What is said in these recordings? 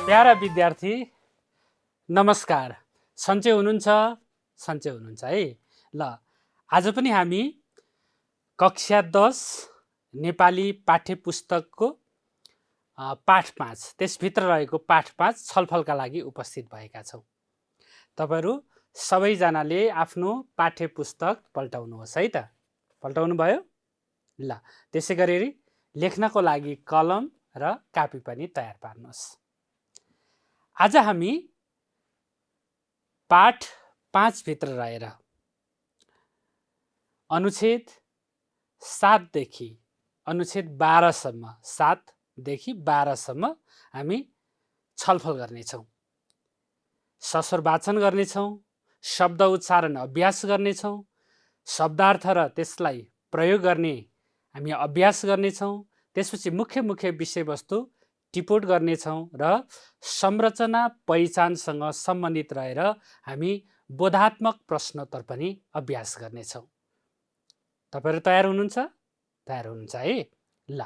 Para विद्यार्थी नमस्कार। सन्चै हुनुहुन्छ? सन्चै हुनुहुन्छ है। ल आज पनि हामी कक्षा 10 नेपाली पाठ्य पुस्तकको पाठ 5 त्यसभित्र रहेको पाठ 5 छलफलका लागि उपस्थित भएका छौँ। तपाईहरु सबैजनाले आफ्नो पाठ्य पुस्तक पल्टाउनुहोस् है त। पल्टाउनु भयो? ल त्यसैगरी लेख्नको लागि कलम र कापी पनि तयार पार्नुहोस्। आज हामी पाठ 5 भित्र रहेर अनुच्छेद 7 देखि अनुच्छेद 12 सम्म 7 देखि 12 सम्म हामी छलफल गर्नेछौँ। सस्वर वाचन गर्नेछौँ, शब्द उच्चारण अभ्यास गर्नेछौँ, शब्दार्थ र त्यसलाई प्रयोग गर्ने हामी अभ्यास गर्नेछौँ। त्यसपछि मुख्य विषयवस्तु टिपोट गर्नेछौँ र संरचना पहिचानसँग सम्बन्धित रहेर हामी बोधात्मक प्रश्नोत्तर पनि अभ्यास गर्नेछौँ। तपाईहरु तयार हुनुहुन्छ? तयार हुनुहुन्छ है? ल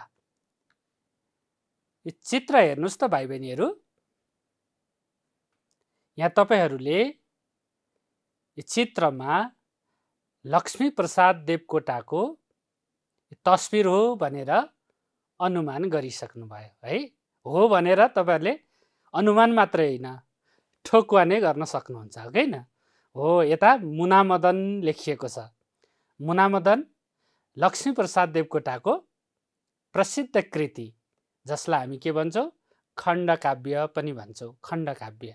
यो चित्र हेर्नुस् त भाइ बहिनीहरु। यहाँ तपाईहरुले यो चित्रमा लक्ष्मी प्रसाद देवकोटाको तस्बिर हो भनेर अनुमान गरिसक्नु भयो है। हो भनेर तपाईहरुले अनुमान मात्रै हैन ठोकुवा नै गर्न सक्नुहुन्छ हो हैन। हो, यता मुनामदन लेखिएको छ। मुनामदन लक्ष्मी प्रसाद देवकोटाको प्रसिद्ध कृति, जसलाई हामी के भन्छौँ? खण्डकाव्य पनि भन्छौँ। खण्डकाव्य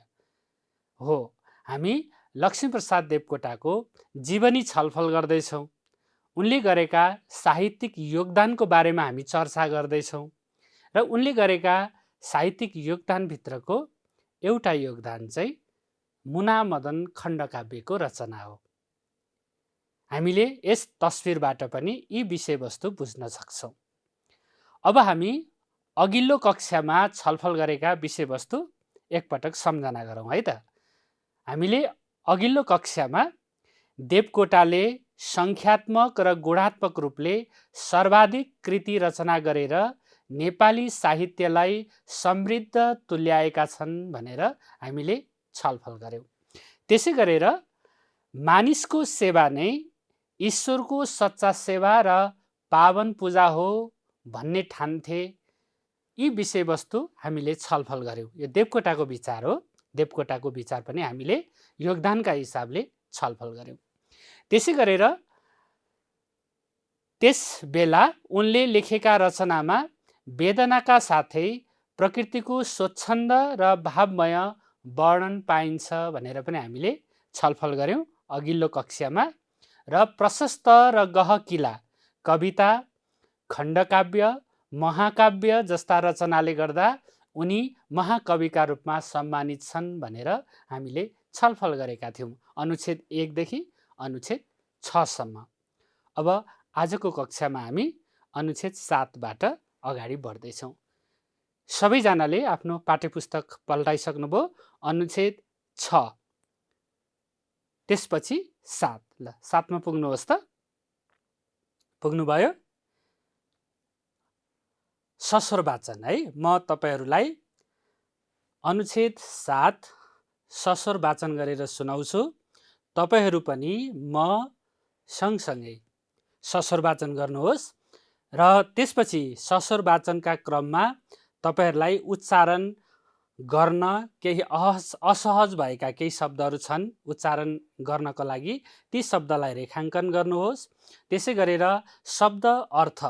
हो। हामी लक्ष्मी प्रसाद देवकोटाको जीवनी छलफल गर्दैछौँ। उनले गरेका साहित्यिक योगदानको बारेमा हामी चर्चा गर्दैछौँ र उनले गरेका साहित्यिक योगदानभित्रको एउटा योगदान चाहिँ मुनामदन खण्डकाव्यको रचना हो। हामीले यस तस्बिरबाट पनि यी विषयवस्तु बुझ्न सक्छौँ। अब हामी अघिल्लो कक्षामा छलफल गरेका विषयवस्तु एकपटक सम्झना गरौँ है त। हामीले अघिल्लो कक्षामा देवकोटाले संख्यात्मक र गुणात्मक रूपले सर्वाधिक कृति रचना गरेर नेपाली साहित्यलाई समृद्ध तुल्याएका छन् भनेर हामीले छलफल गर्यौं। त्यसै गरेर मानिसको सेवा नै ईश्वरको सच्चा सेवा र पावन पूजा हो भन्ने ठान्थे। यी विषयवस्तु हामीले छलफल गर्यौं। यो देवकोटाको विचार हो। देवकोटाको विचार पनि हामीले योगदानका हिसाबले छलफल गर्यौं। त्यसै गरेर त्यस बेला उनले लेखेका रचनामा वेदनाका साथै प्रकृतिको स्वच्छन्द र भावमय वर्णन पाइन्छ भनेर पनि हामीले छलफल गर्यौं अघिल्लो कक्षामा। र प्रशस्त र गहकिला कविता, खण्डकाव्य, महाकाव्य जस्ता रचनाले गर्दा उनी महाकविका रूपमा सम्मानित छन् भनेर हामीले छलफल गरेका थियौं अनुच्छेद 1 देखि अनुच्छेद 6 सम्म। अब आजको कक्षामा हामी अनुच्छेद 7 बाट अगाडि बढ्दैछौँ। सबैजनाले आफ्नो पाठ्यपुस्तक पल्टाइसक्नुभयो। अनुच्छेद 6 त्यसपछि 7। ल 7 मा पुग्नुहोस् त। पुग्नुभयो? सस्वर वाचन है। म तपाईहरुलाई अनुच्छेद 7 सस्वर वाचन गरेर सुनाउँछु। तपाईहरु पनि म सँगसँगै सस्वर वाचन गर्नुहोस् र त्यसपछि सस्वर वाचनका क्रममा तपाईहरुलाई उच्चारण गर्न केही असहज भएका केही शब्दहरू छन्। उच्चारण गर्नको लागि ती शब्दलाई रेखाङ्कन गर्नुहोस्। त्यसै गरेर शब्द अर्थ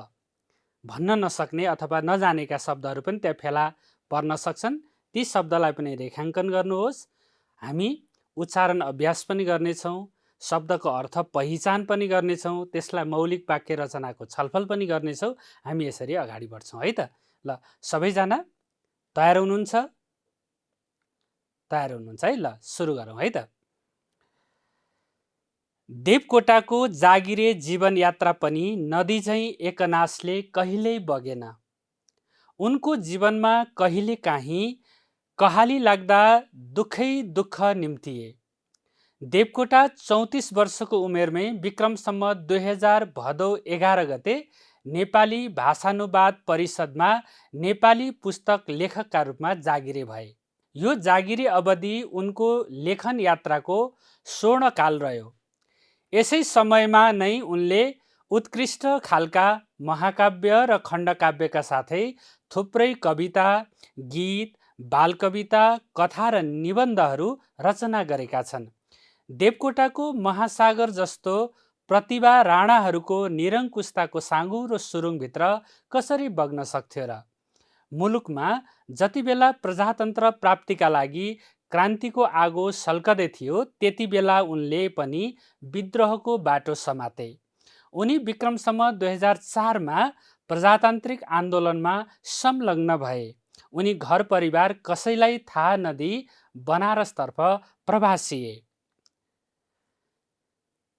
भन्न नसक्ने अथवा नजानेका शब्दहरू पनि त्यहाँ फेला पर्न सक्छन्। ती शब्दलाई पनि रेखाङ्कन गर्नुहोस्। हामी उच्चारण अभ्यास पनि गर्नेछौँ, शब्दको अर्थ पहिचान पनि गर्नेछौँ, त्यसलाई मौलिक वाक्य रचनाको छलफल पनि गर्नेछौँ। हामी यसरी अगाडि बढ्छौँ है त। ल सबैजना तयार हुनुहुन्छ? तयार हुनुहुन्छ है? ल सुरु गरौँ है त। देवकोटाको जागिरे जीवन यात्रा पनि नदी झैं एकनासले कहिल्यै बगेन। उनको जीवनमा कहिले काहीँ कहाली लाग्दा दुःखै दुःख निम्तिए। देवकोटा 34 वर्षको उमेरमै विक्रम सम्वत 2000 भदौ 11 गते नेपाली भाषानुवाद परिषदमा नेपाली पुस्तक लेखकका रूपमा जागिरे भए। यो जागिरी अवधि उनको लेखन यात्राको स्वर्णकाल रह्यो। यसै समयमा नै उनले उत्कृष्ट खालका महाकाव्य र खण्डकाव्यका साथै थुप्रै कविता, गीत, बालकविता, कथा र निबन्धहरू रचना गरेका छन्। देवकोटाको महासागर जस्तो प्रतिभा राणाहरूको निरङ्कुशताको साँघुरो सुरुङभित्र कसरी बग्न सक्थ्यो र? मुलुकमा जति बेला प्रजातन्त्र प्राप्तिका लागि क्रान्तिको आगो सल्कदै थियो, त्यति बेला उनले पनि विद्रोहको बाटो समाते। उनी विक्रमसम्म 2004मा प्रजातान्त्रिक आन्दोलनमा संलग्न भए। उनी घर परिवार कसैलाई थाहा नदिई बनारसतर्फ प्रवासिए।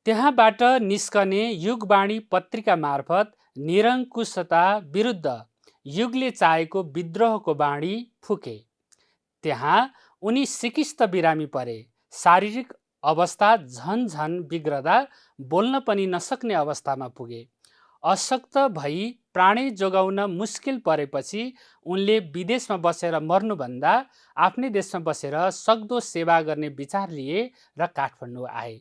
त्यहाँबाट निस्कने युगवाणी पत्रिका मार्फत निरङ्कुशता विरुद्ध युगले चाहेको विद्रोहको बाणी फुके। त्यहाँ उनी सिकिस्त बिरामी परे। शारीरिक अवस्था झन बिग्रदा बोल्न पनि नसक्ने अवस्थामा पुगे। अशक्त भई प्राणै जोगाउन मुस्किल परेपछि उनले विदेशमा बसेर मर्नुभन्दा आफ्नै देशमा बसेर सक्दो सेवा गर्ने विचार लिए र काठमाडौँ आए।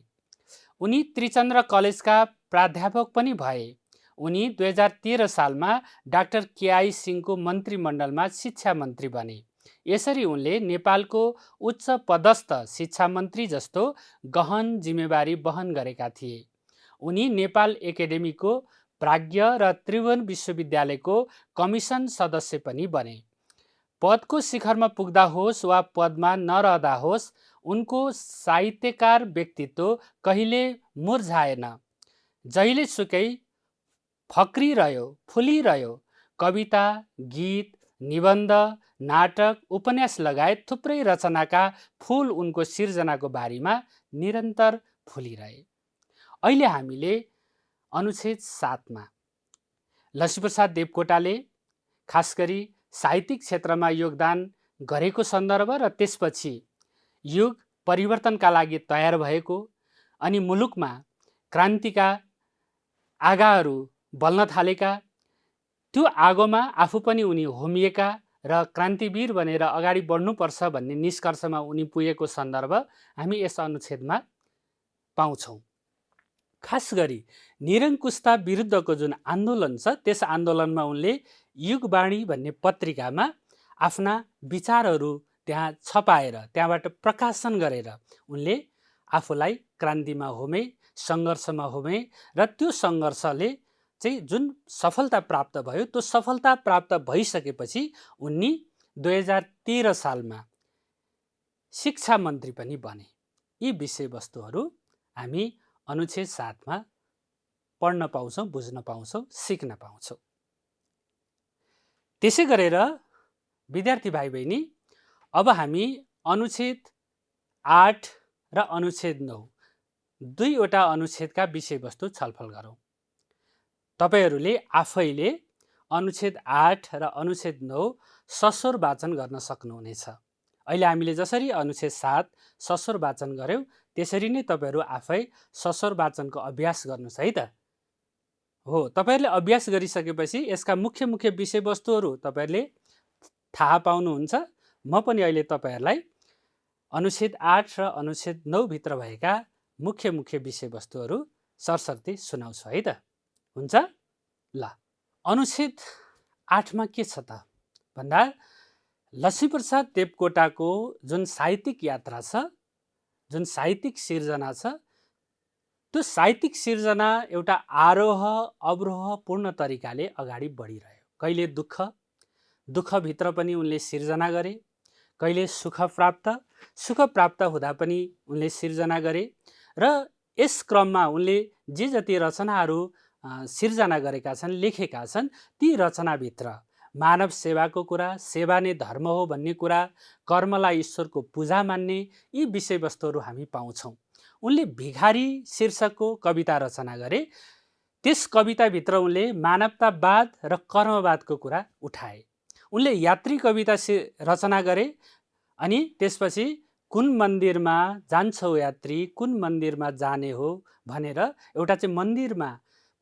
उनी त्रिचन्द्र कलेजका प्राध्यापक पनि भए। उनी 2013 सालमा डाक्टर केआई सिंहको मन्त्रीमण्डलमा शिक्षा मन्त्री बने। यसरी उनले नेपालको उच्च पदस्थ शिक्षा मन्त्री जस्तो गहन जिम्मेवारी वहन गरेका थिए। उनी नेपाल एकाडेमीको प्राज्ञ र त्रिभुवन विश्वविद्यालयको कमिसन सदस्य पनि बने। पदको शिखरमा पुग्दा होस् वा पदमा नरहँदा होस्, उनको साहित्यकार व्यक्तित्व कहिले मुर्झाएन। जहिलेसुकै फक्रिरह्यो, फुलिरह्यो। कविता, गीत, निबन्ध, नाटक, उपन्यास लगायत थुप्रै रचनाका फूल उनको सिर्जनाको बारीमा निरन्तर फुलिरहे। अहिले हामीले अनुच्छेद 7मा लक्ष्मीप्रसाद देवकोटाले खास गरी साहित्यिक क्षेत्रमा योगदान गरेको सन्दर्भ र त्यसपछि युग परिवर्तनका लागि तयार भएको अनि मुलुकमा क्रान्तिका आगाहरू बल्न थालेका, त्यो आगोमा आफू पनि उनी होमिएका र क्रान्तिवीर बनेर अगाडि बढ्नुपर्छ भन्ने निष्कर्षमा उनी पुगेको सन्दर्भ हामी यस अनुच्छेदमा पाउँछौँ। खास गरी निरङ्कुशता विरुद्धको जुन आन्दोलन छ, त्यस आन्दोलनमा उनले युगवाणी भन्ने पत्रिकामा आफ्ना विचारहरू त्यहाँ छपाएर त्यहाँबाट प्रकाशन गरेर उनले आफूलाई क्रान्तिमा होमे, सङ्घर्षमा होमे र त्यो सङ्घर्षले चाहिँ जुन सफलता प्राप्त भयो, त्यो सफलता प्राप्त भइसकेपछि उनी 2013 सालमा शिक्षा मन्त्री पनि बने। यी विषयवस्तुहरू हामी अनुच्छेद 7मा पढ्न पाउँछौँ, बुझ्न पाउँछौँ, सिक्न पाउँछौँ। त्यसै गरेर विद्यार्थी भाइ बहिनी, अब हामी अनुच्छेद 8 र अनुच्छेद 9 दुईवटा अनुच्छेदका विषयवस्तु छलफल गरौँ। तपाईहरूले आफैले अनुच्छेद 8 र अनुच्छेद 9 सस्वर वाचन गर्न सक्नुहुनेछ। अहिले हामीले जसरी अनुच्छेद 7 सस्वर वाचन गर्यौँ, त्यसरी नै तपाईहरू आफै सस्वर वाचनको अभ्यास गर्नुहोस् है त। हो, तपाईहरूले अभ्यास गरिसकेपछि यसका मुख्य मुख्य विषयवस्तुहरू तपाईहरूले थाहा पाउनुहुन्छ। म पनि अहिले तपाईहरूलाई अनुच्छेद 8 र अनुच्छेद 9 भित्र भएका मुख्य मुख्य विषयवस्तुहरू सरसर्ती सुनाउँछु है त। हुन्छ? ल, अनुच्छेद 8मा के छ त भन्दा लक्ष्मीप्रसाद देवकोटाको जुन साहित्यिक यात्रा छ, जुन साहित्यिक सिर्जना छ, त्यो साहित्यिक सिर्जना एउटा आरोह अवरोहपूर्ण तरिकाले अगाडि बढिरह्यो। कहिले दुःखभित्र पनि उनले सिर्जना गरे, कहिले सुख प्राप्त हुँदा पनि उनले सिर्जना गरे र यस क्रममा उनले जे जति रचनाहरू सिर्जना गरेका छन्, लेखेका छन्, ती रचनाभित्र मानव सेवाको कुरा, सेवा नै धर्म हो भन्ने कुरा, कर्मलाई ईश्वरको पूजा मान्ने, यी विषयवस्तुहरू हामी पाउँछौँ। उनले भिखारी शीर्षकको कविता रचना गरे। त्यस कविताभित्र उनले मानवतावाद र कर्मवादको कुरा उठाए। उनले यात्री कविता रचना गरे अनि त्यसपछि कुन मन्दिरमा जान्छौ यात्री, कुन मन्दिरमा जाने हो भनेर एउटा चाहिँ मन्दिरमा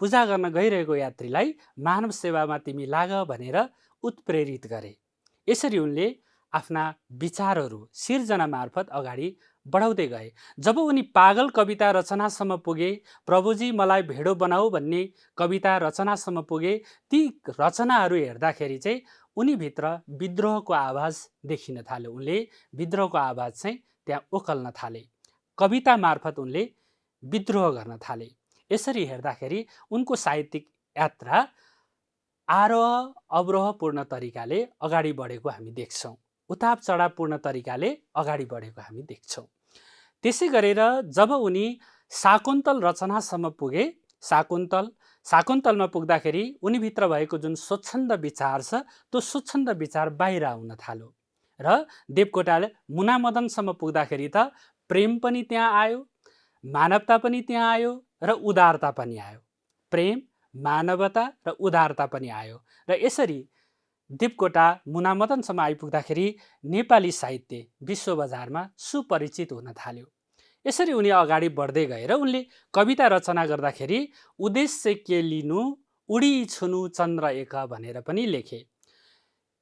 पूजा गर्न गइरहेको यात्रीलाई मानव सेवामा तिमी लाग भनेर उत्प्रेरित गरे। यसरी उनले आफ्ना विचारहरू सिर्जना मार्फत अगाडि बढाउँदै गए। जब उनी पागल कविता रचनासम्म पुगे, प्रभुजी मलाई भेडो बनाऊ भन्ने कविता रचनासम्म पुगे, ती रचनाहरू हेर्दाखेरि चाहिँ उनीभित्र विद्रोहको आवाज देखिन थाल्यो। उनले विद्रोहको आवाज चाहिँ त्यहाँ ओकल्न थाले। कविता मार्फत उनले विद्रोह गर्न थाले। यसरी हेर्दाखेरि उनको साहित्यिक यात्रा आरोह अवरोहपूर्ण तरिकाले अगाडि बढेको हामी देख्छौँ। उताप चढावपूर्ण तरिकाले अगाडि बढेको हामी देख्छौँ। त्यसै गरेर जब उनी शाकुन्तल रचनासम्म पुगे, शाकुन्तलमा पुग्दाखेरि उनीभित्र भएको जुन स्वच्छन्द विचार छ त्यो स्वच्छन्द विचार बाहिर आउन थाल्यो। र देवकोटाले मुनामदनसम्म पुग्दाखेरि त प्रेम पनि त्यहाँ आयो, मानवता पनि त्यहाँ आयो र उदारता पनि आयो। प्रेम, मानवता र उदारता पनि आयो। र यसरी देवकोटा मुनामदनसम्म आइपुग्दाखेरि नेपाली साहित्य विश्व बजारमा सुपरिचित हुन थाल्यो। यसरी उनी अगाडि बढ्दै गएर उनले कविता रचना गर्दाखेरि उद्देश्य के लिनु उडी छुनु चन्द्र एक भनेर पनि लेखे।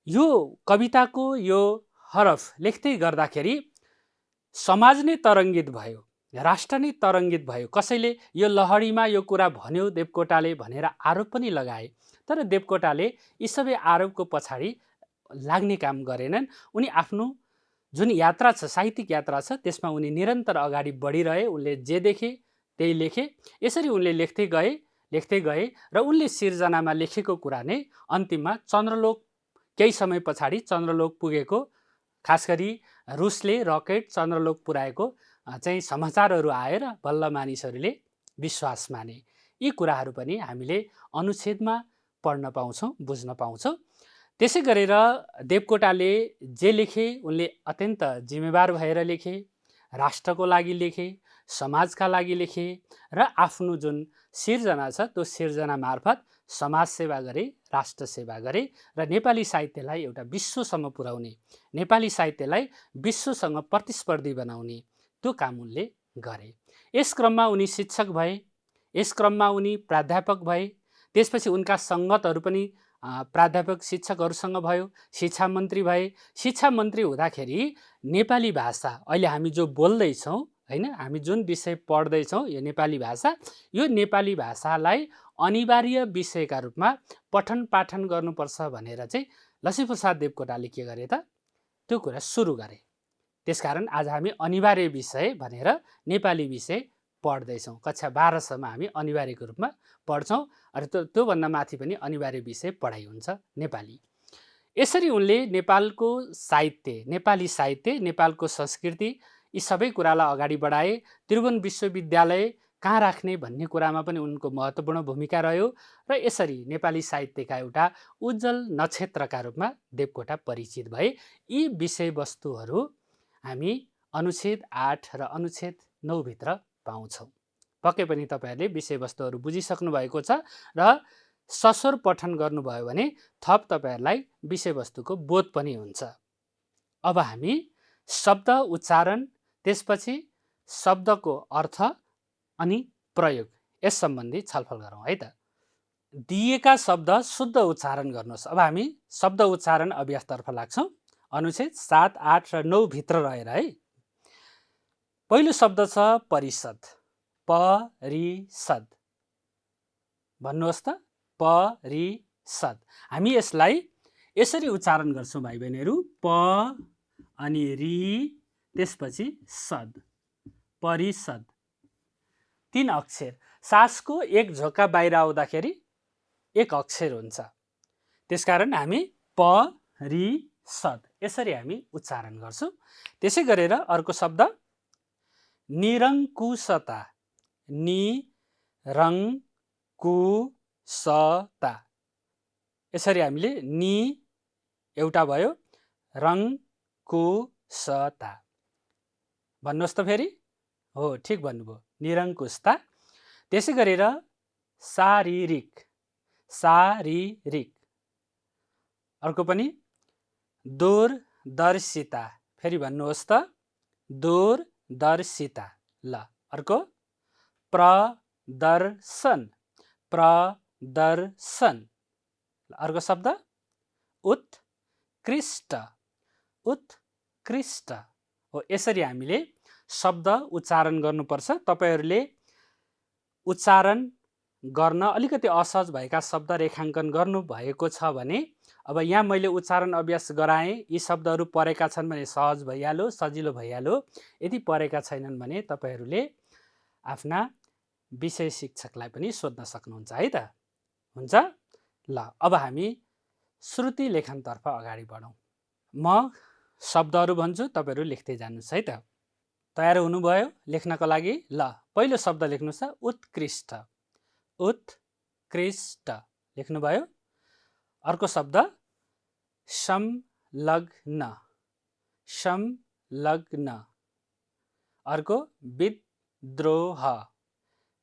यो कविताको यो हरफ लेख्दै गर्दाखेरि समाज नै तरङ्गित भयो, राष्ट्र नै तरङ्गित भयो। कसैले यो लहरीमा यो कुरा भन्यो देवकोटाले भनेर आरोप पनि लगाए। तर देवकोटाले यी सबै आरोपको पछाडि लाग्ने काम गरेनन्। उनी आफ्नो जुन यात्रा छ, साहित्यिक यात्रा छ, त्यसमा उनी निरन्तर अगाडि बढिरहे। उनले जे देखे त्यही लेखे। यसरी उनले लेख्दै गए र उनले सिर्जनामा लेखेको कुरा नै अन्तिममा चन्द्रलोक, केही समय पछाडि चन्द्रलोक पुगेको, खास गरी रुसले रकेट चन्द्रलोक पुर्याएको चाहिँ समाचारहरू आएर बल्ल मानिसहरूले विश्वास माने। यी कुराहरू पनि हामीले अनुच्छेदमा पढ्न पाउँछौँ, बुझ्न पाउँछौँ। त्यसै गरेर देवकोटाले जे लेखे उनले अत्यन्त जिम्मेवार भएर लेखे, राष्ट्रको लागि लेखे, समाजका लागि लेखे र आफ्नो जुन सिर्जना छ त्यो सिर्जना मार्फत समाज सेवा गरे, राष्ट्र सेवा गरे र नेपाली साहित्यलाई एउटा विश्वसम्म पुर्याउने, नेपाली साहित्यलाई विश्वसँग प्रतिस्पर्धी बनाउने त्यो काम उनले गरे। यस क्रममा उनी शिक्षक भए, यस क्रममा उनी प्राध्यापक भए। त्यसपछि उनका सङ्गतहरू पनि प्राध्यापक शिक्षकहरूसँग भयो, शिक्षा मन्त्री भए। शिक्षा मन्त्री हुँदाखेरि नेपाली भाषा अहिले हामी जो बोल्दैछौँ होइन, हामी जुन विषय पढ्दैछौँ यो नेपाली भाषा, यो नेपाली भाषालाई अनिवार्य विषयका रूपमा पठन पाठन गर्नुपर्छ भनेर चाहिँ लक्ष्मीप्रसाद देवकोटाले के गरे त त्यो कुरा सुरु गरे। त्यसकारण आज हामी अनिवार्य विषय भनेर नेपाली विषय पढ्दैछौँ। कक्षा 12सम्म हामी अनिवार्यको रूपमा पढ्छौँ र त्योभन्दा माथि पनि अनिवार्य विषय पढाइ हुन्छ नेपाली। यसरी उनले नेपालको साहित्य, नेपाली साहित्य, नेपालको संस्कृति यी सबै कुरालाई अगाडि बढाए। त्रिभुवन विश्वविद्यालय कहाँ राख्ने भन्ने कुरामा पनि उनको महत्त्वपूर्ण भूमिका रह्यो र यसरी नेपाली साहित्यका एउटा उज्जवल नक्षत्रका रूपमा देवकोटा परिचित भए। यी विषयवस्तुहरू हामी अनुच्छेद 8 र अनुच्छेद 9 भित्र पाउँछौँ। पक्कै पनि तपाईँहरूले विषयवस्तुहरू बुझिसक्नु भएको छ र सस्वर पठन गर्नुभयो भने थप तपाईँहरूलाई विषयवस्तुको बोध पनि हुन्छ। अब हामी शब्द उच्चारण, त्यसपछि शब्दको अर्थ अनि प्रयोग यस सम्बन्धी छलफल गरौँ है त। दिएका शब्द शुद्ध उच्चारण गर्नुहोस्। अब हामी शब्द उच्चारण अभ्यासतर्फ लाग्छौँ। अनुच्छेद 7, 8 र 9 भित्र रहेर है। पहिलो शब्द छ परिषद। परिषद भन्नुहोस् त, परिषद। हामी यसलाई यसरी उच्चारण गर्छौँ भाइ बहिनीहरू, प अनि रि त्यसपछि सद, परिषद। 3 अक्षर। सासको एक झोका बाहिर आउँदाखेरि एक अक्षर हुन्छ। त्यसकारण हामी परिषद यसरी हामी उच्चारण गर्छौँ। त्यसै गरेर अर्को शब्द निरङ्कुशता। निरङ्कुशता यसरी हामीले नि एउटा भयो, रङ्कुशता भन्नुहोस् त फेरि। हो, ठिक भन्नुभयो, निरङ्कुशता। त्यसै गरेर शारीरिक। शारीरिक। अर्को पनि दूरदर्शिता। फेरि भन्नुहोस् त, दूरदर्शिता। ल अर्को प्रदर्शन। प्रदर्शन। अर्को शब्द उत्कृष्ट। उत्कृष्ट हो। यसरी हामीले शब्द उच्चारण गर्नुपर्छ। तपाईहरूले उच्चारण गर्न अलिकति असहज भएका शब्द रेखाङ्कन गर्नुभएको छ भने अब यहाँ मैले उच्चारण अभ्यास गराएँ, यी शब्दहरू परेका छन् भने सहज भइहाल्यो, सजिलो भइहाल्यो। यदि परेका छैनन् भने तपाईँहरूले आफ्ना विषय शिक्षकलाई पनि सोध्न सक्नुहुन्छ है त। हुन्छ ल, अब हामी श्रुति लेखनतर्फ अगाडि बढौँ। म शब्दहरू भन्छु, तपाईँहरू लेख्दै जानुहोस् है त। तयार हुनुभयो लेख्नको लागि? ल, पहिलो शब्द लेख्नुहोस् त, उत्कृष्ट। उत्कृष्ट लेख्नुभयो। अर्को शब्द संलग्न। संलग्न। अर्को विद्रोह।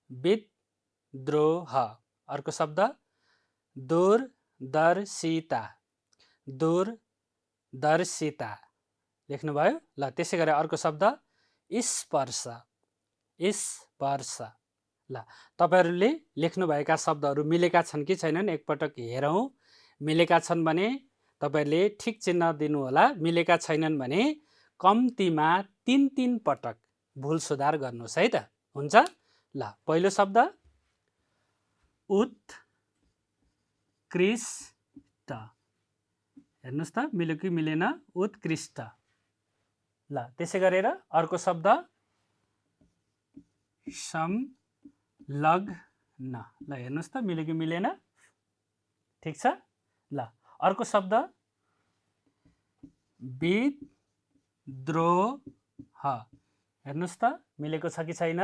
विद्रोह। अर्को शब्द दूरदर्शिता। दूरदर्शिता लेख्नुभयो। ल, त्यसै गरी अर्को शब्द स्पर्श। स्पर्श। ल, तपाईहरूले लेख्नुभएका शब्दहरू मिलेका छन् कि छैनन् एकपटक हेरौँ। मिलेका छन् भने तपाईहरूले ठिक चिन्ह दिनुहोला, मिलेका छैनन् भने कम्तीमा 3 पटक भुल सुधार गर्नुहोस् है त। हुन्छ ल, पहिलो शब्द उत्कृष्ट। हेर्नुहोस् त मिल्यो कि मिलेन? उत्कृष्ट। ल, त्यसै गरेर अर्को शब्द संलग्न। ल, हेर्नुहोस् त मिल्यो कि मिलेन? ठिक छ। ल, अर्को शब्द विद्रोह। हेर्नुहोस् त मिलेको छ कि छैन?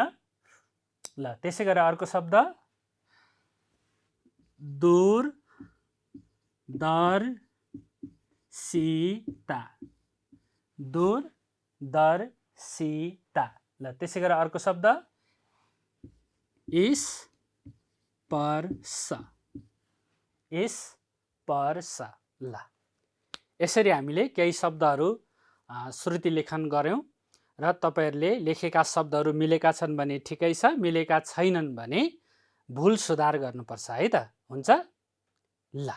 ल, त्यसै गरेर अर्को शब्द दूरदर्शिता। दूरदर्शिता। ल, त्यसै गरेर अर्को शब्द स्पर्श। स्पर्श। ल, यसरी हामीले केही शब्दहरू श्रुति लेखन गऱ्यौँ र तपाईहरूले लेखेका शब्दहरू मिलेका छन् भने ठिकै छ, मिलेका छैनन् भने भुल सुधार गर्नुपर्छ है त। हुन्छ ल,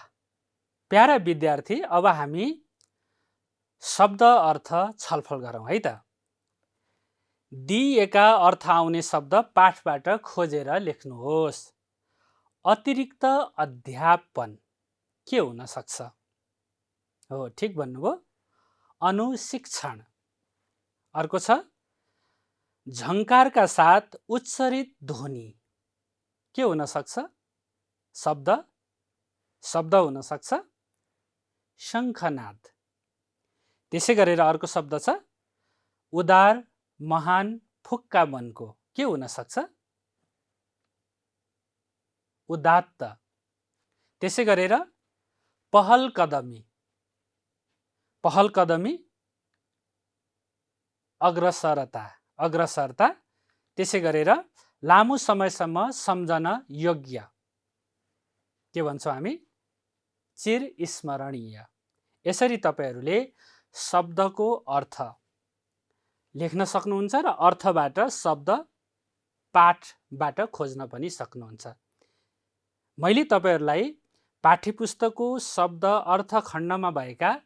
प्यारा विद्यार्थी, अब हामी शब्द अर्थ छलफल गरौँ है त। दिएका अर्थ आउने शब्द पाठबाट खोजेर लेख्नुहोस्। अतिरिक्त अध्यापन के हुन सक्छ? हो, ठिक भन्नुभयो, अनुशिक्षण। अर्को छ झङ्कारका साथ उच्चारित ध्वनि के हुन सक्छ? शब्द। शब्द हुन सक्छ शङ्खनाद। त्यसै गरेर अर्को शब्द छ उदार महान फुक्का मनको के हुन सक्छ? उदात्त। त्यसै गरेर पहल कदमी। पहल कदमी अग्रसरता। अग्रसरता। त्यसै गरेर लामो समयसम्म सम्झन योग्य के भन्छौँ हामी? चिरस्मरणीय। यसरी तपाईहरूले शब्दको अर्थ लेख्न सक्नुहुन्छ र अर्थबाट शब्द पाठबाट खोज्न पनि सक्नुहुन्छ। मैले तपाईहरूलाई पाठ्यपुस्तकको शब्द अर्थ खण्डमा भएका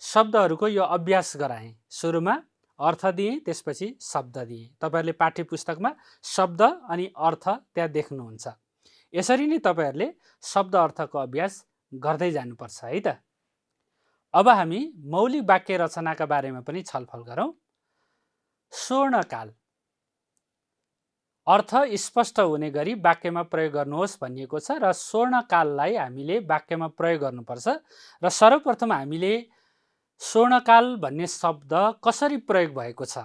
शब्दहरूको यो अभ्यास गराएँ। सुरुमा अर्थ दिएँ, त्यसपछि शब्द दिएँ। तपाईहरूले पाठ्यपुस्तकमा शब्द अनि अर्थ त्यहाँ देख्नुहुन्छ। यसरी नै तपाईहरूले शब्द अर्थको अभ्यास गर्दै जानुपर्छ है त। अब हामी मौलिक वाक्य रचनाका बारेमा पनि छलफल गरौँ। स्वर्णकाल अर्थ स्पष्ट हुने गरी वाक्यमा प्रयोग गर्नुहोस् भनिएको छ र स्वर्णकाललाई हामीले वाक्यमा प्रयोग गर्नुपर्छ। र सर्वप्रथम हामीले स्वर्णकाल भन्ने शब्द कसरी प्रयोग भएको छ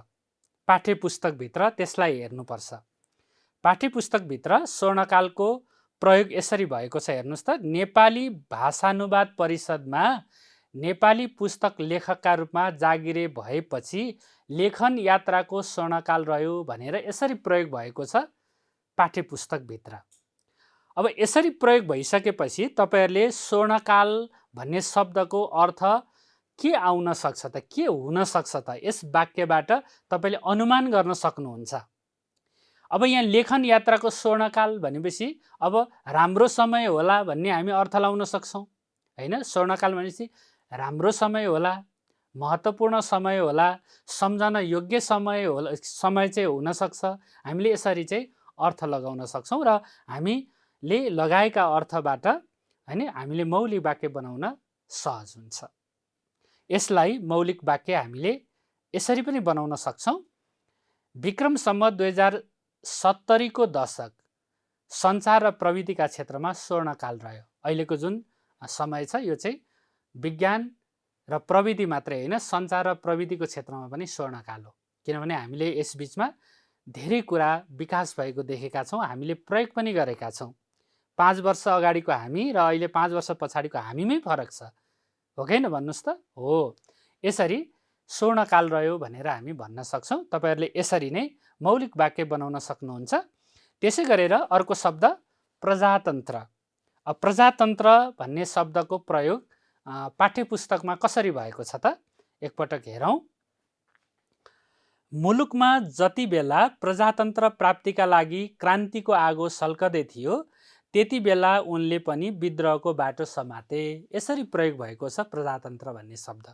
पाठ्यपुस्तकभित्र त्यसलाई हेर्नुपर्छ। पाठ्यपुस्तकभित्र स्वर्णकालको प्रयोग यसरी भएको छ, हेर्नुहोस् त। नेपाली भाषानुवाद परिषदमा नेपाली पुस्तक लेखकका रूपमा जागिरे भएपछि लेखन यात्राको स्वर्णकाल रह्यो भनेर यसरी प्रयोग भएको छ पाठ्यपुस्तकभित्र। अब यसरी प्रयोग भइसकेपछि तपाईहरूले स्वर्णकाल भन्ने शब्दको अर्थ के आउन सक्छ त, के हुन सक्छ त, यस वाक्यबाट तपाईँले अनुमान गर्न सक्नुहुन्छ। अब यहाँ लेखन यात्राको स्वर्णकाल भनेपछि अब राम्रो समय होला भन्ने हामी अर्थ लाउन सक्छौँ हैन। स्वर्णकाल भनेपछि राम्रो समय होला महत्त्वपूर्ण समय होला, सम्झन योग्य समय होला, समय चाहिँ हुनसक्छ। हामीले यसरी चाहिँ अर्थ लगाउन सक्छौँ र हामीले लगाएका अर्थबाट हैन हामीले मौलिक वाक्य बनाउन सहज हुन्छ। यसलाई मौलिक वाक्य हामीले यसरी पनि बनाउन सक्छौँ। विक्रम सम्वत 2070 को दशक सञ्चार र प्रविधिका क्षेत्रमा स्वर्णकाल रह्यो। अहिलेको जुन समय छ यो चाहिँ विज्ञान र प्रविधि मात्रै होइन, सञ्चार र प्रविधिको क्षेत्रमा पनि स्वर्णकाल हो। किनभने हामीले यसबीचमा धेरै कुरा विकास भएको देखेका छौँ, हामीले प्रयोग पनि गरेका छौँ। 5 वर्ष अगाडिको हामी र अहिले 5 वर्ष पछाडिको हामीमै फरक छ, हो कि होइन भन्नुहोस् त? हो। यसरी स्वर्णकाल रह्यो भनेर हामी भन्न सक्छौँ। तपाईँहरूले यसरी नै मौलिक वाक्य बनाउन सक्नुहुन्छ। त्यसै गरेर अर्को शब्द प्रजातन्त्र। प्रजातन्त्र भन्ने शब्दको प्रयोग पाठ्यपुस्तकमा कसरी भएको छ त? एकपटक हेरौँ। मुलुकमा जति बेला प्रजातन्त्र प्राप्तिका लागि क्रान्तिको आगो सल्कदै थियो, त्यति बेला उनले पनि विद्रोहको बाटो समाते। यसरी प्रयोग भएको छ प्रजातन्त्र भन्ने शब्द।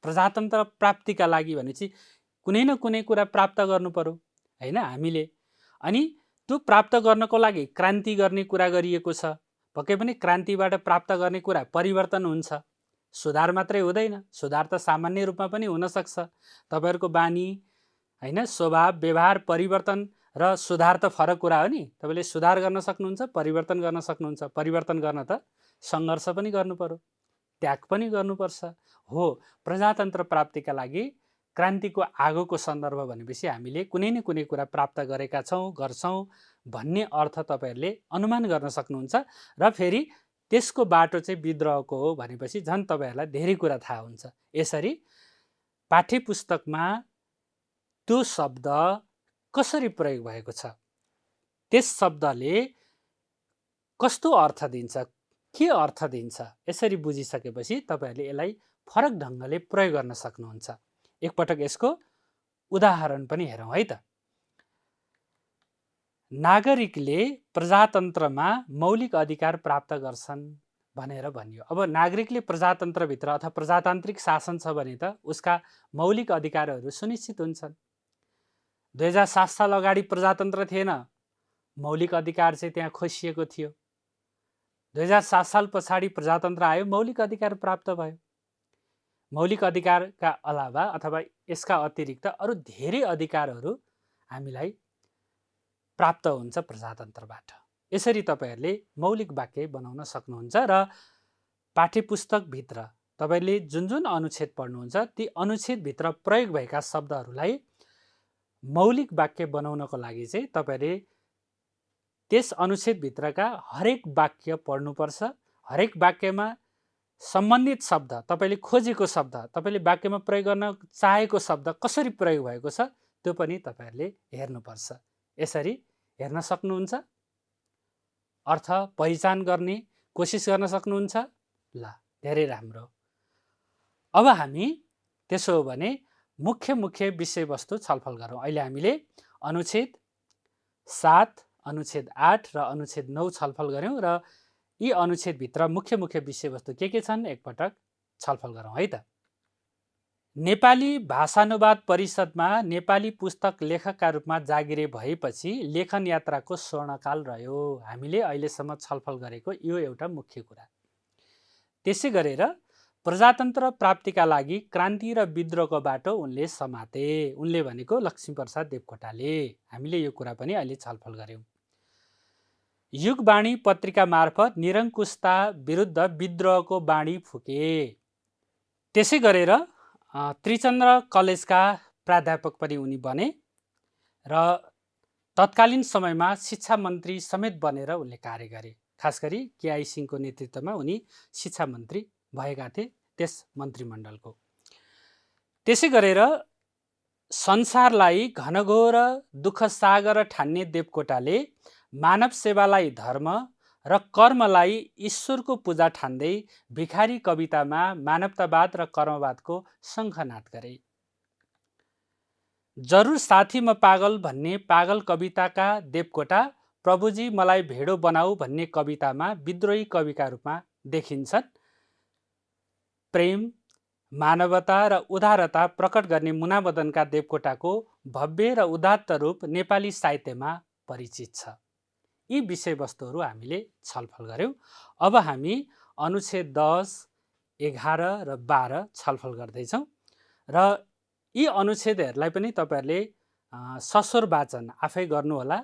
प्रजातन्त्र प्राप्तिका लागि भनेपछि कुनै न कुनै कुरा प्राप्त गर्नु पर्यो हैन हामीले। अनि त्यो प्राप्त गर्नको लागि क्रान्ति गर्ने कुरा गरिएको छ। पक्कै पनि क्रान्तिबाट प्राप्त गर्ने कुरा परिवर्तन हुन्छ, सुधार मात्रै हुँदैन। सुधार त सामान्य रूपमा पनि हुन सक्छ। तपाईहरुको बानी हैन, स्वभाव व्यवहार परिवर्तन र सुधार त फरक कुरा हो नि। तपाईले सुधार गर्न सक्नुहुन्छ, परिवर्तन गर्न सक्नुहुन्छ। परिवर्तन गर्न त सङ्घर्ष पनि गर्नु पर्यो, त्याग पनि गर्नुपर्छ। हो, प्रजातन्त्र प्राप्तिका लागि क्रान्तिको आगोको सन्दर्भ भनेपछि हामीले कुनै न कुनै कुरा प्राप्त गरेका छौँ, गर्छौँ भन्ने अर्थ तपाईहरुले अनुमान गर्न सक्नुहुन्छ। र फेरि त्यसको बाटो चाहिँ विद्रोहको हो भनेपछि झन् तपाईहरुलाई धेरै कुरा थाहा हुन्छ। यसरी पाठ्यपुस्तकमा त्यो शब्द कसरी प्रयोग भएको छ, त्यस शब्दले कस्तो अर्थ दिन्छ, के अर्थ दिन्छ, यसरी बुझिसकेपछि तपाईहरुले यसलाई फरक ढङ्गले प्रयोग गर्न सक्नुहुन्छ। एकपटक यसको उदाहरण पनि हेरौँ है त। नागरिकले प्रजातन्त्रमा मौलिक अधिकार प्राप्त गर्छन् भनेर भनियो। अब नागरिकले प्रजातन्त्रभित्र अथवा प्रजातान्त्रिक शासन छ भने त उसका मौलिक अधिकारहरू सुनिश्चित हुन्छन्। 2007 साल अगाडि प्रजातन्त्र थिएन, मौलिक अधिकार चाहिँ त्यहाँ खोसिएको थियो। 2007 साल पछाडि प्रजातन्त्र आयो, मौलिक अधिकार प्राप्त भयो। मौलिक अधिकारका अलावा अथवा यसका अतिरिक्त अरू धेरै अधिकारहरू हामीलाई प्राप्त हुन्छ प्रजातन्त्रबाट। यसरी तपाईहरुले मौलिक वाक्य बनाउन सक्नुहुन्छ। र पाठ्यपुस्तकभित्र तपाईले जुन जुन अनुच्छेद पढ्नुहुन्छ ती अनुच्छेदभित्र प्रयोग भएका शब्दहरूलाई मौलिक वाक्य बनाउनको लागि चाहिँ तपाईले त्यस अनुच्छेदभित्रका हरेक वाक्य पढ्नुपर्छ। हरेक वाक्यमा सम्बन्धित शब्द, तपाईले खोजेको शब्द, तपाईले वाक्यमा प्रयोग गर्न चाहेको शब्द कसरी प्रयोग भएको छ त्यो पनि तपाईहरुले हेर्नुपर्छ। यसरी हेर्न सक्नुहुन्छ, अर्थ पहिचान गर्ने कोसिस गर्न सक्नुहुन्छ। ल, धेरै राम्रो। अब हामी त्यसो हो भने मुख्य मुख्य विषयवस्तु छलफल गरौँ। अहिले हामीले अनुच्छेद 7, अनुच्छेद 8 र अनुच्छेद 9 छलफल गऱ्यौँ र यी अनुच्छेदभित्र मुख्य मुख्य विषयवस्तु के छन् एकपटक छलफल गरौँ है त। नेपाली भाषानुवाद परिषदमा नेपाली पुस्तक लेखकका रूपमा जागिरे भएपछि लेखन यात्राको स्वर्णकाल रह्यो। हामीले अहिलेसम्म छलफल गरेको यो एउटा मुख्य कुरा। त्यसै गरेर प्रजातन्त्र प्राप्तिका लागि क्रान्ति र विद्रोहको बाटो उनले समाते। उनले भनेको लक्ष्मीप्रसाद देवकोटाले। हामीले यो कुरा पनि अहिले छलफल गऱ्यौँ। युगवाणी पत्रिका मार्फत निरङ्कुशता विरुद्ध विद्रोहको बाणी फुके। त्यसै गरेर त्रिचन्द्र कलेजका प्राध्यापक पनि उनी बने र तत्कालीन समयमा शिक्षा मन्त्री समेत बनेर उनले कार्य गरे। खास गरी केआई सिंहको नेतृत्वमा उनी शिक्षा मन्त्री भएका थिए त्यस मन्त्रीमण्डलको। त्यसै गरेर संसारलाई घनघोर दुःख सागर ठान्ने देवकोटाले मानव सेवालाई धर्म र कर्मलाई ईश्वरको पूजा ठान्दै भिखारी कवितामा मानवतावाद र कर्मवादको शङ्खनाद गरे। जरुर साथी म पागल भन्ने पागल कविताका देवकोटा प्रभुजी मलाई भेडो बनाऊ भन्ने कवितामा विद्रोही कविका रूपमा देखिन्छन्। प्रेम मानवता र उदारता प्रकट गर्ने मुनामदनका देवकोटाको भव्य र उदात्त रूप नेपाली साहित्यमा परिचित छ। यी विषयवस्तुहरू हामीले छलफल गऱ्यौँ। अब हामी अनुच्छेद 10, 11 र 12 छलफल गर्दैछौँ र यी अनुच्छेदहरूलाई पनि तपाईँहरूले सस्वर वाचन आफै गर्नुहोला।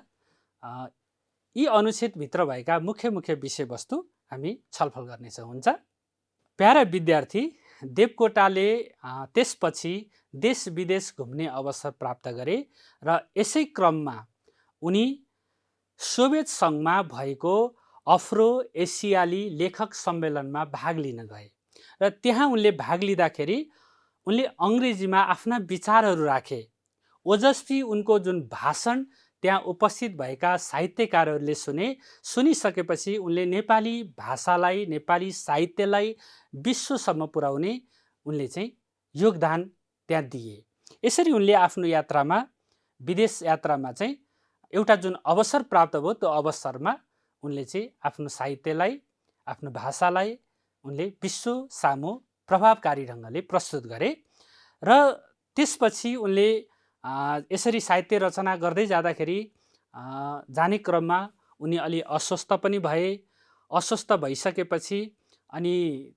यी अनुच्छेदभित्र भएका मुख्य मुख्य विषयवस्तु हामी छलफल गर्नेछौँ। हुन्छ। प्यारा विद्यार्थी, देवकोटाले त्यसपछि देश विदेश घुम्ने अवसर प्राप्त गरे र यसै क्रममा उनी सोभियत सङ्घमा भएको अफ्रो एसियाली लेखक सम्मेलनमा भाग लिन गए र त्यहाँ उनले भाग लिँदाखेरि उनले अङ्ग्रेजीमा आफ्ना विचारहरू राखे। ओजस्वी उनको जुन भाषण त्यहाँ उपस्थित भएका साहित्यकारहरूले सुनिसकेपछि उनले नेपाली भाषालाई, नेपाली साहित्यलाई विश्वसम्म पुर्याउने उनले चाहिँ योगदान त्यहाँ दिए। यसरी उनले आफ्नो यात्रामा, विदेश यात्रामा चाहिँ एउटा जुन अवसर प्राप्त भयो, त्यो अवसरमा उनले चाहिँ आफ्नो साहित्यलाई, आफ्नो भाषालाई उनले विश्व सामु प्रभावकारी ढङ्गले प्रस्तुत गरे र त्यसपछि उनले यसरी साहित्य रचना गर्दै जाँदाखेरि जाने क्रममा उनी अलि अस्वस्थ पनि भए। अस्वस्थ भइसकेपछि अनि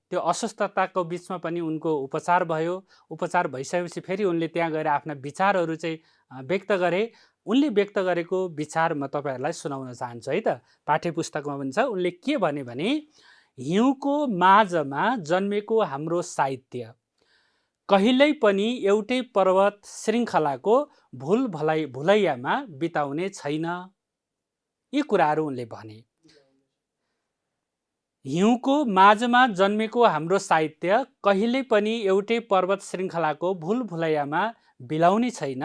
त्यो अस्वस्थताको बिचमा पनि उनको उपचार भयो। उपचार भइसकेपछि फेरि उनले त्यहाँ गएर आफ्ना विचारहरू चाहिँ व्यक्त गरे। उनले व्यक्त गरेको विचार म तपाईँहरूलाई सुनाउन चाहन्छु है त। पाठ्यपुस्तकमा पनि छ। उनले के भने हिउँको माझमा जन्मेको हाम्रो साहित्य कहिल्यै पनि एउटै पर्वत श्रृङ्खलाको भुलैयामा बिताउने छैन। यी कुराहरू उनले भने। हिउँको माझमा जन्मेको हाम्रो साहित्य कहिल्यै पनि एउटै पर्वत श्रृङ्खलाको भुलैयामा बिलाउने छैन।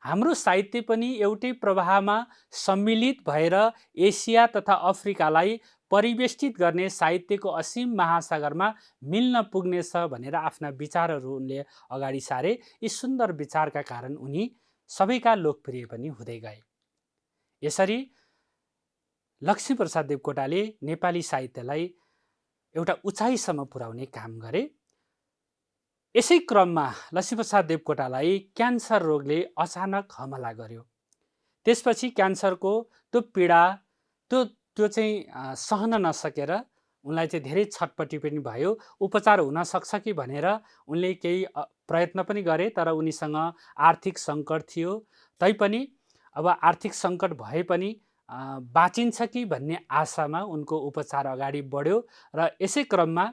हाम्रो साहित्य पनि एउटै प्रवाहमा सम्मिलित भएर एसिया तथा अफ्रिकालाई परिवेष्टित गर्ने साहित्यको असीम महासागरमा मिल्न पुग्नेछ भनेर आफ्ना विचारहरू उनले अगाडि सारे। यी सुन्दर विचारका कारण उनी सबैका लोकप्रिय पनि हुँदै गए। यसरी लक्ष्मीप्रसाद देवकोटाले नेपाली साहित्यलाई एउटा उचाइसम्म पुर्याउने काम गरे। यसै क्रममा लक्ष्मीप्रसाद देवकोटालाई क्यान्सर रोगले अचानक हमला गर्यो। त्यसपछि क्यान्सरको त्यो पीडा त्यो चाहिँ सहन नसकेर उनलाई चाहिँ धेरै छटपटी पनि भयो। उपचार हुन सक्छ कि भनेर उनले केही प्रयत्न पनि गरे, तर उनीसँग आर्थिक सङ्कट थियो। तैपनि अब आर्थिक सङ्कट भए पनि बाँचिन्छ कि भन्ने आशामा उनको उपचार अगाडि बढ्यो र यसै क्रममा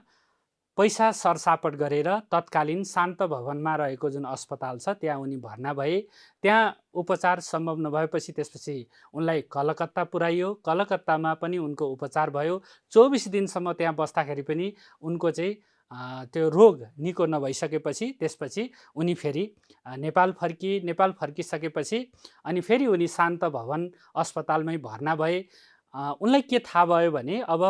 पैसा सरसापट गरेर तत्कालीन शान्त भवनमा रहेको जुन अस्पताल छ त्यहाँ उनी भर्ना भए। त्यहाँ उपचार सम्भव नभएपछि त्यसपछि उनलाई कलकत्ता पुर्याइयो। कलकत्तामा पनि उनको उपचार भयो। 24 दिनसम्म त्यहाँ बस्दाखेरि पनि उनको चाहिँ त्यो रोग निको नभइसकेपछि त्यसपछि उनी फेरि नेपाल फर्किए। नेपाल फर्किसकेपछि अनि फेरि उनी शान्त भवन अस्पतालमै भर्ना भए। उनलाई के थाहा भयो भने अब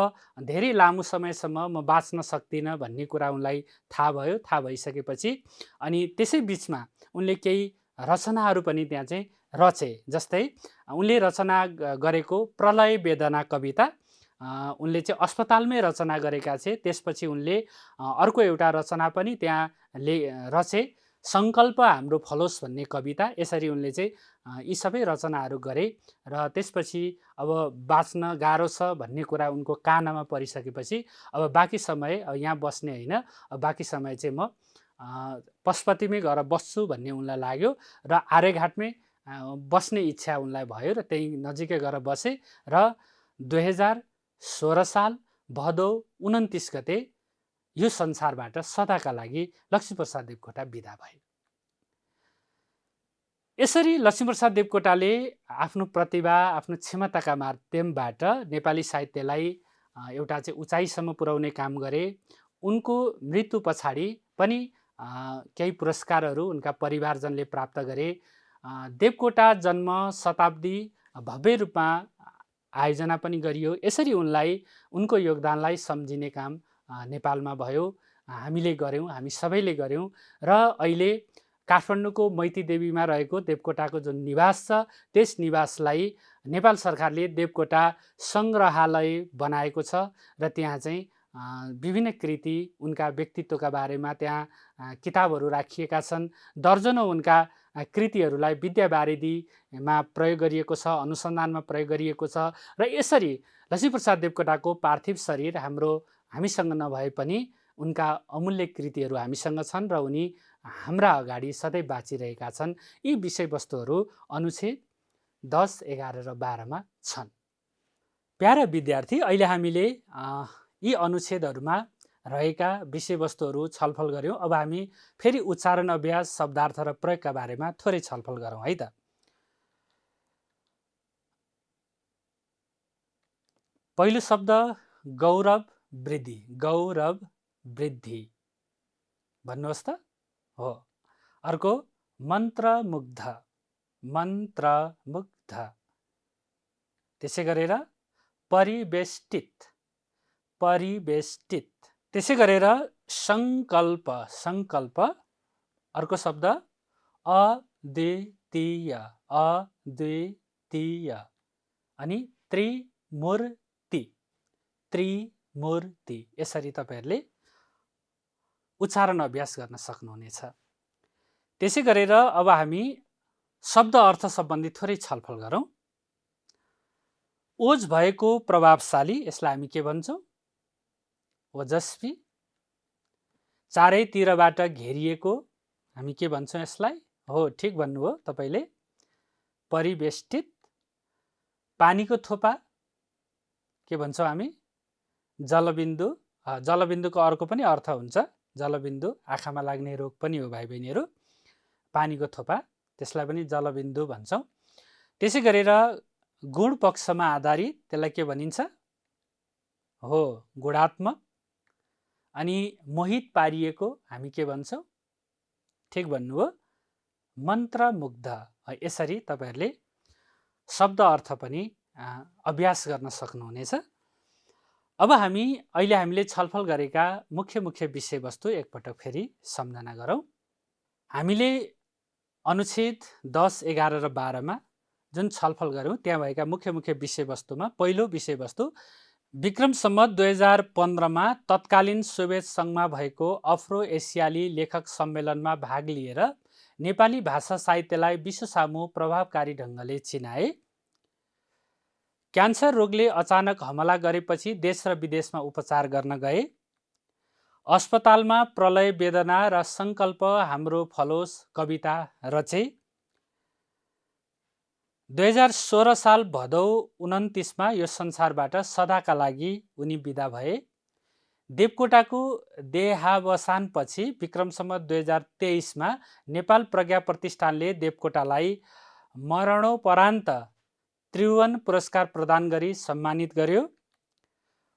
धेरै लामो समयसम्म म बाँच्न सक्दिनँ भन्ने कुरा उनलाई थाहा भयो। थाहा भइसकेपछि अनि त्यसै बिचमा उनले केही रचनाहरू पनि त्यहाँ चाहिँ रचे। जस्तै उनले रचना गरेको प्रलय वेदना कविता उनले चाहिँ अस्पतालमै रचना गरेका थिए। त्यसपछि उनले अर्को एउटा रचना पनि त्यहाँ रचे, सङ्कल्प हाम्रो फलोस् भन्ने कविता। यसरी उनले चाहिँ यी सबै रचनाहरू गरे र त्यसपछि अब बाँच्न गाह्रो छ भन्ने कुरा उनको कानमा परिसकेपछि अब बाँकी समय यहाँ बस्ने होइन, बाँकी समय चाहिँ म पशुपतिमै गएर बस्छु भन्ने उनलाई लाग्यो र आर्यघाटमै बस्ने इच्छा उनलाई भयो र त्यही नजिकै गएर बसे र 2016 साल भदौ 29 गते यो संसारबाट सदाका लागि लक्ष्मीप्रसाद देवकोटा बिदा भए। यसरी लक्ष्मीप्रसाद देवकोटाले आफ्नो प्रतिभा, आफ्नो क्षमताका माध्यमबाट नेपाली साहित्यलाई एउटा चाहिँ उचाइसम्म पुर्याउने काम गरे। उनको मृत्यु पछाडि पनि केही पुरस्कारहरू उनका परिवारजनले प्राप्त गरे। देवकोटा जन्म शताब्दी भव्य रूपमा आयोजना पनि गरियो। यसरी उनको योगदानलाई सम्झिने काम नेपालमा भयो। हामीले गऱ्यौँ, हामी सबैले गऱ्यौँ र अहिले काठमाडौँको मैती देवीमा रहेको देवकोटाको जुन निवास छ त्यस निवासलाई नेपाल सरकारले देवकोटा सङ्ग्रहालय बनाएको छ र त्यहाँ चाहिँ विभिन्न कृति उनका व्यक्तित्वका बारेमा त्यहाँ किताबहरू राखिएका छन्। दर्जनौँ उनका कृतिहरूलाई विद्यावारिधीमा प्रयोग गरिएको छ, अनुसन्धानमा प्रयोग गरिएको छ र यसरी लक्ष्मीप्रसाद देवकोटाको पार्थिव शरीर हामीसँग नभए पनि उनका अमूल्य कृतिहरू हामीसँग छन् र उनी हाम्रा अगाडि सधैँ बाँचिरहेका छन्। यी विषयवस्तुहरू अनुच्छेद 10, 11 र 12मा छन्। प्यारा विद्यार्थी, अहिले हामीले यी अनुच्छेदहरूमा रहेका विषयवस्तुहरू छलफल गऱ्यौँ। अब हामी फेरि उच्चारण अभ्यास, शब्दार्थ र प्रयोगका बारेमा थोरै छलफल गरौँ है त। पहिलो शब्द गौरव वृद्धि। गौरव वृद्धि भन्नुहोस् त। हो। अर्को मन्त्रमुग्ध। मन्त्रमुग्ध। त्यसै गरेर परिवेष्टित। परिवेष्टित। त्यसै गरेर सङ्कल्प। सङ्कल्प। अर्को शब्द अद्वितीय। अद्वितीय। अनि त्रिमूर्ति। त्रिमूर्ति। यसरी तपाईहरूले उच्चारण अभ्यास गर्न सक्नुहुनेछ। त्यसै गरेर अब हामी शब्द अर्थ सम्बन्धी थोरै छलफल गरौँ। ओज भएको प्रभावशाली, यसलाई हामी के भन्छौँ? ओजस्वी। चारैतिरबाट घेरिएको, हामी के भन्छौँ यसलाई? हो, ठिक भन्नुभयो तपाईँले, परिवेष्टित। पानीको थोपा के भन्छौँ हामी? जलबिन्दु। जलबिन्दुको अर्को पनि अर्थ हुन्छ। जलबिन्दु आँखामा लाग्ने रोग पनि हो भाइ बहिनीहरू। पानीको थोपा, त्यसलाई पनि जलबिन्दु भन्छौँ। त्यसै गरेर गुण पक्षमा आधारित, त्यसलाई के भनिन्छ? हो, गुणात्मक। अनि मोहित पारिएको हामी के भन्छौँ? ठिक भन्नुभयो, मन्त्रमुग्ध। यसरी तपाईँहरूले शब्द अर्थ पनि अभ्यास गर्न सक्नुहुनेछ। अब अहिले हामीले छलफल गरेका मुख्य विषयवस्तु एकपटक फेरि सम्झना गरौँ। हामीले अनुच्छेद 10, 11 र 12मा जुन छलफल गऱ्यौँ त्यहाँ भएका मुख्य विषयवस्तुमा पहिलो विषयवस्तु विक्रम सम्वत 2015मा तत्कालीन सोभियत सङ्घमा भएको अफ्रो एसियाली लेखक सम्मेलनमा भाग लिएर नेपाली भाषा साहित्यलाई विश्वसामु प्रभावकारी ढङ्गले चिनाए। क्यान्सर रोगले अचानक हमला गरेपछि देश र विदेशमा उपचार गर्न गए। अस्पतालमा प्रलय वेदना र सङ्कल्प हाम्रो फलोस् कविता रचे। 2016 साल भदौ 29मा यो संसारबाट सदाका लागि उनी बिदा भए। देवकोटाको देहावसानपछि विक्रम सम्वत 2023मा नेपाल प्रज्ञा प्रतिष्ठानले देवकोटालाई मरणोपरान्त त्रिभुवन पुरस्कार प्रदान गरी सम्मानित गर्यो।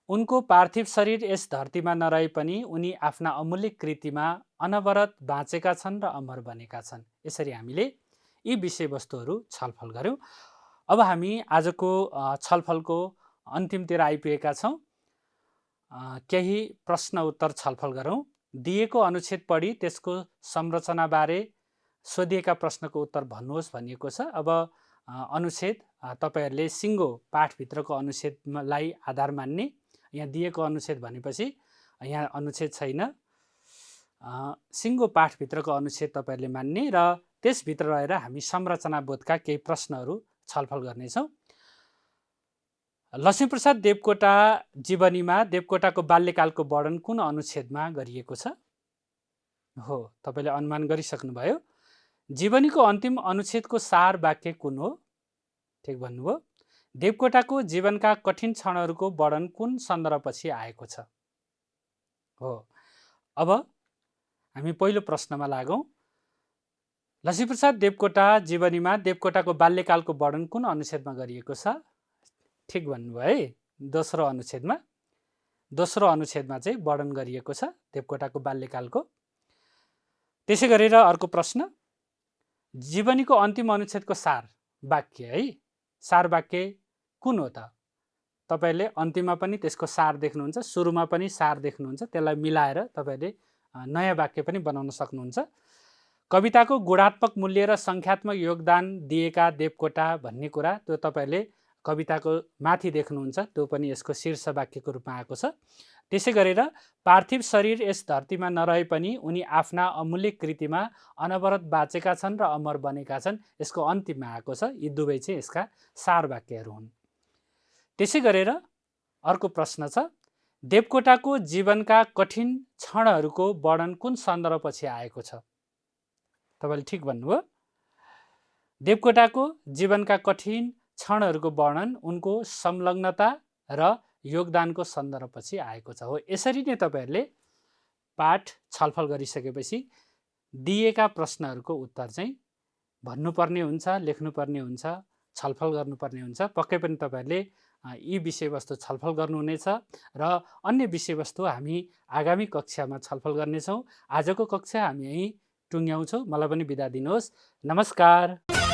उनको पार्थिव शरीर यस धरतीमा नरहे पनि उनी आफ्ना अमूल्य कृतिमा अनवरत बाँचेका छन् र अमर बनेका छन्। यसरी हामीले यी विषयवस्तुहरू छलफल गऱ्यौँ। अब हामी आजको छलफलको अन्तिमतिर आइपुगेका छौँ। केही प्रश्न उत्तर छलफल गरौँ। दिएको अनुच्छेद पढी त्यसको संरचनाबारे सोधिएका प्रश्नको उत्तर भन्नुहोस् भनिएको छ। अब अनुच्छेद तपाईँहरूले सिङ्गो पाठभित्रको अनुच्छेदलाई आधार मान्ने। यहाँ दिएको अनुच्छेद भनेपछि यहाँ अनुच्छेद छैन, सिङ्गो पाठभित्रको अनुच्छेद तपाईँहरूले मान्ने र त्यसभित्र रहेर हामी संरचनाबोधका केही प्रश्नहरू छलफल गर्नेछौँ। लक्ष्मीप्रसाद देवकोटा जीवनीमा देवकोटाको बाल्यकालको वर्णन कुन अनुच्छेदमा गरिएको छ? हो, तपाईँले अनुमान गरिसक्नुभयो। जीवनीको अन्तिम अनुच्छेदको सार वाक्य कुन हो? ठिक भन्नुभयो। देवकोटाको जीवनका कठिन क्षणहरूको वर्णन कुन सन्दर्भपछि आएको छ? हो। अब हामी पहिलो प्रश्नमा लागौँ। लक्ष्मीप्रसाद देवकोटा जीवनीमा देवकोटाको बाल्यकालको वर्णन कुन अनुच्छेदमा गरिएको छ? ठिक भन्नुभयो है, दोस्रो अनुच्छेदमा। दोस्रो अनुच्छेदमा चाहिँ वर्णन गरिएको छ देवकोटाको बाल्यकालको। त्यसै गरेर अर्को प्रश्न, जीवनीको अन्तिम अनुच्छेदको सार वाक्य है, सार वाक्य कुन हो त? तपाईँहरूले अन्तिममा पनि त्यसको सार देख्नुहुन्छ, सुरुमा पनि सार देख्नुहुन्छ। त्यसलाई मिलाएर तपाईँहरूले नयाँ वाक्य पनि बनाउन सक्नुहुन्छ। कविताको गुणात्मक मूल्य र सङ्ख्यात्मक योगदान दिएका देवकोटा भन्ने कुरा त्यो तपाईँहरूले कविताको माथि देख्नुहुन्छ त्यो पनि यसको शीर्ष वाक्यको रूपमा आएको छ। त्यसै गरेर पार्थिव शरीर यस धरतीमा नरहे पनि उनी आफ्ना अमूल्य कृतिमा अनवरत बाँचेका छन् र अमर बनेका छन्, यसको अन्तिममा आएको छ। यी दुवै चाहिँ यसका सार वाक्यहरू हुन्। त्यसै गरेर अर्को प्रश्न छ, देवकोटाको जीवनका कठिन क्षणहरूको वर्णन कुन सन्दर्भपछि आएको छ? तपाईँले ठिक भन्नुभयो। देवकोटाको जीवनका कठिन क्षणहरूको वर्णन उनको संलग्नता र योगदानको सन्दर्भपछि आएको छ। हो, यसरी नै तपाईँहरूले पाठ छलफल गरिसकेपछि दिएका प्रश्नहरूको उत्तर चाहिँ भन्नुपर्ने हुन्छ, लेख्नुपर्ने हुन्छ, छलफल गर्नुपर्ने हुन्छ। पक्कै पनि तपाईँहरूले यी विषयवस्तु छलफल गर्नुहुनेछ र अन्य विषयवस्तु हामी आगामी कक्षामा छलफल गर्नेछौँ। आजको कक्षा हामी यहीँ टुङ्ग्याउँछौँ। मलाई पनि बिदा दिनुहोस्। नमस्कार।